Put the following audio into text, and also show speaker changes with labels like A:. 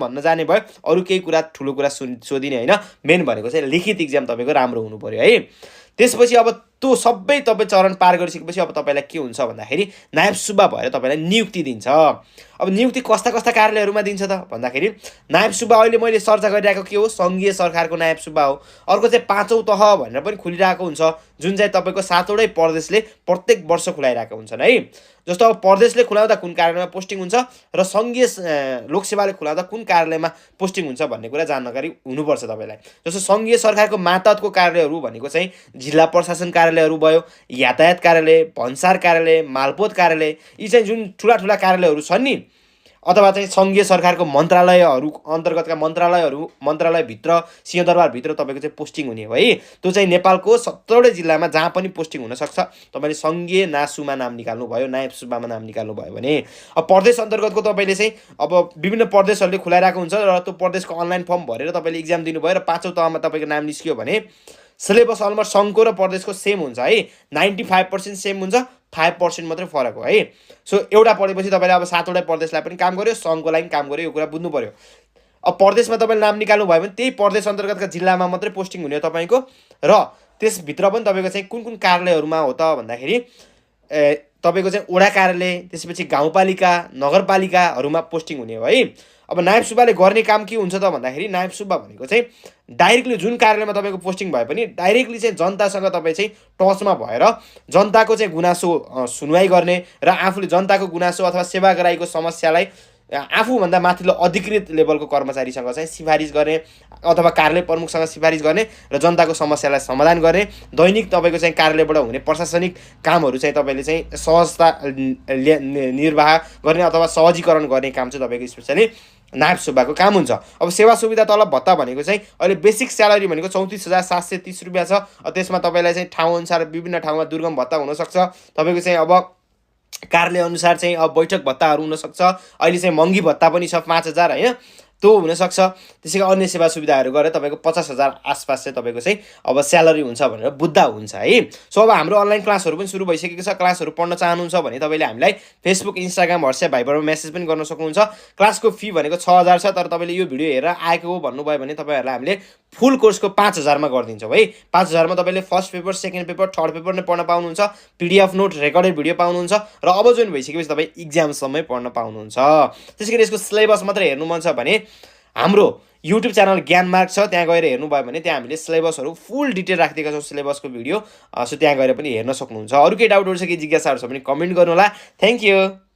A: भन्न जाने भयो, अरू केही कुरा ठुलो कुरा सोधिने होइन। मेन भनेको चाहिँ लिखित इक्जाम तपाईँको राम्रो हुनु पर्यो है। त्यसपछि अब त्यो सबै तपाईँ चरण पार गरिसकेपछि अब तपाईँलाई के हुन्छ भन्दाखेरि नायब सुब्बा भएर तपाईँलाई नियुक्ति दिन्छ। अब नियुक्ति कस्ता कस्ता कार्यालयहरूमा दिन्छ त भन्दाखेरि नायब सुब्बा अहिले मैले चर्चा गरिरहेको के हो, सङ्घीय सरकारको नायब सुब्बा हो। अर्को चाहिँ 5औं तह भनेर पनि खुलिरहेको हुन्छ, जुन चाहिँ तपाईँको 7वटै प्रदेशले प्रत्येक वर्ष खुलाइरहेको हुन्छन् है। जस्तो अब प्रदेशले खुलाउँदा कुन कार्यालयमा पोस्टिङ हुन्छ र सङ्घीय लोकसेवाले खुलाउँदा कुन कार्यालयमा पोस्टिङ हुन्छ भन्ने कुरा जानकारी हुनुपर्छ तपाईँलाई। जस्तो सङ्घीय सरकारको मातहतको कार्यालयहरू भनेको चाहिँ जिल्ला प्रशासन कार्यालयहरू भयो, यातायात कार्यालय, भन्सार कार्यालय, मालपोत कार्यालय, यी चाहिँ जुन ठुला ठुला कार्यालयहरू छन् नि, अथवा चाहिँ सङ्घीय सरकारको मन्त्रालयहरू अन्तर्गतका मन्त्रालयभित्र सिंहदरबारभित्र तपाईँको चाहिँ पोस्टिङ हुने हो है। त्यो चाहिँ नेपालको 17वटै जिल्लामा जहाँ पनि पोस्टिङ हुनसक्छ। तपाईँले सङ्घीय नासुमा नाम निकाल्नु भयो, नायब सुब्बामा नाम निकाल्नु भयो भने अब प्रदेश अन्तर्गतको तपाईँले चाहिँ अब विभिन्न प्रदेशहरूले खुलाइरहेको हुन्छ र त्यो प्रदेशको अनलाइन फर्म भरेर तपाईँले इक्जाम दिनुभयो र 5औं तहमा तपाईँको नाम निस्कियो भने सिलेबस अलमोस्ट सङ्घको र प्रदेशको सेम हुन्छ है। 95% सेम हुन्छ, 5% मात्रै फरक हो है। सो एउटा पढेपछि तपाईँले अब 7वटै प्रदेशलाई पनि काम गर्यो, सङ्घको लागि काम गर्यो, यो कुरा बुझ्नु पर्यो। अब प्रदेशमा तपाईँले नाम निकाल्नु भयो भने त्यही प्रदेश अन्तर्गतका जिल्लामा मात्रै पोस्टिङ हुने हो तपाईँको, र त्यसभित्र पनि तपाईँको चाहिँ कुन कुन कार्यालयहरूमा हो त भन्दाखेरि तपाईँको चाहिँ वडा कार्यालय, त्यसपछि गाउँपालिका, नगरपालिकाहरूमा पोस्टिङ हुने हो है। अब नायब सुब्बाले गर्ने काम के हुन्छ त भन्दाखेरि नायब सुब्बा भनेको चाहिँ डाइरेक्टली जुन कार्यालयमा तपाईँको पोस्टिङ भए पनि डाइरेक्टली चाहिँ जनतासँग तपाईँ चाहिँ टचमा भएर जनताको चाहिँ गुनासो सुनवाई गर्ने र आफूले जनताको गुनासो अथवा सेवाग्राहीको समस्यालाई आफूभन्दा माथिल्लो अधिकृत लेभलको कर्मचारीसँग चाहिँ सिफारिस गर्ने अथवा कार्यालय प्रमुखसँग सिफारिस गर्ने र जनताको समस्यालाई समाधान गर्ने, दैनिक तपाईँको चाहिँ कार्यालयबाट हुने प्रशासनिक कामहरू चाहिँ तपाईँले चाहिँ सहजता निर्वाह गर्ने अथवा सहजीकरण गर्ने काम चाहिँ तपाईँको स्पेसली नायब सुब्बाको काम हुन्छ। अब सेवा सुविधा तलब भत्ता भनेको चाहिँ अहिले बेसिक स्यालेरी भनेको 34,730 रुपियाँ छ। त्यसमा तपाईँलाई चाहिँ ठाउँअनुसार विभिन्न ठाउँमा दुर्गम भत्ता हुनसक्छ, तपाईँको चाहिँ अब कार्यालय अनुसार चाहिँ अब बैठक भत्ताहरू हुनसक्छ, अहिले चाहिँ महँगी भत्ता पनि छ 5,000 होइन, त्यो हुनसक्छ। त्यसै अन्य सेवा सुविधाहरू गरेर तपाईँको 50,000 आसपास चाहिँ तपाईँको चाहिँ अब स्यालेरी हुन्छ भनेर बुझ्दा हुन्छ है। सो अब हाम्रो अनलाइन क्लासहरू पनि सुरु भइसकेको छ। क्लासहरू पढ्न चाहनुहुन्छ भने तपाईँले हामीलाई फेसबुक, इन्स्टाग्राम, व्हाट्सएप, भाइबरमा मेसेज पनि गर्न सक्नुहुन्छ। क्लासको फी भनेको 6,000 छ, तर तपाईँले यो भिडियो हेरेर आएको हो भन्नुभयो भने तपाईँहरूलाई हामीले फुल कोर्सको 5,000मा गरिदिन्छौँ है। 5,000मा तपाईँले first paper, second paper, third paper नै पढ्न पाउनुहुन्छ, PDF नोट, रेकर्डेड भिडियो पाउनुहुन्छ र अब जोइन भइसकेपछि तपाईँ इक्जामसम्मै पढ्न पाउनुहुन्छ। त्यसै गरी यसको सिलेबस मात्रै हेर्नु मन छ भने हाम्रो युट्युब च्यानल ज्ञानमार्ग छ, त्यहाँ गएर हेर्नुभयो भने त्यहाँ हामीले सिलेबसहरू फुल डिटेल राखिदिएका छौँ, सिलेबसको भिडियो। सो त्यहाँ गएर पनि हेर्न सक्नुहुन्छ। अरू केही डाउटहरू छ, केही जिज्ञासाहरू छ भने कमेन्ट गर्नु होला। Thank you.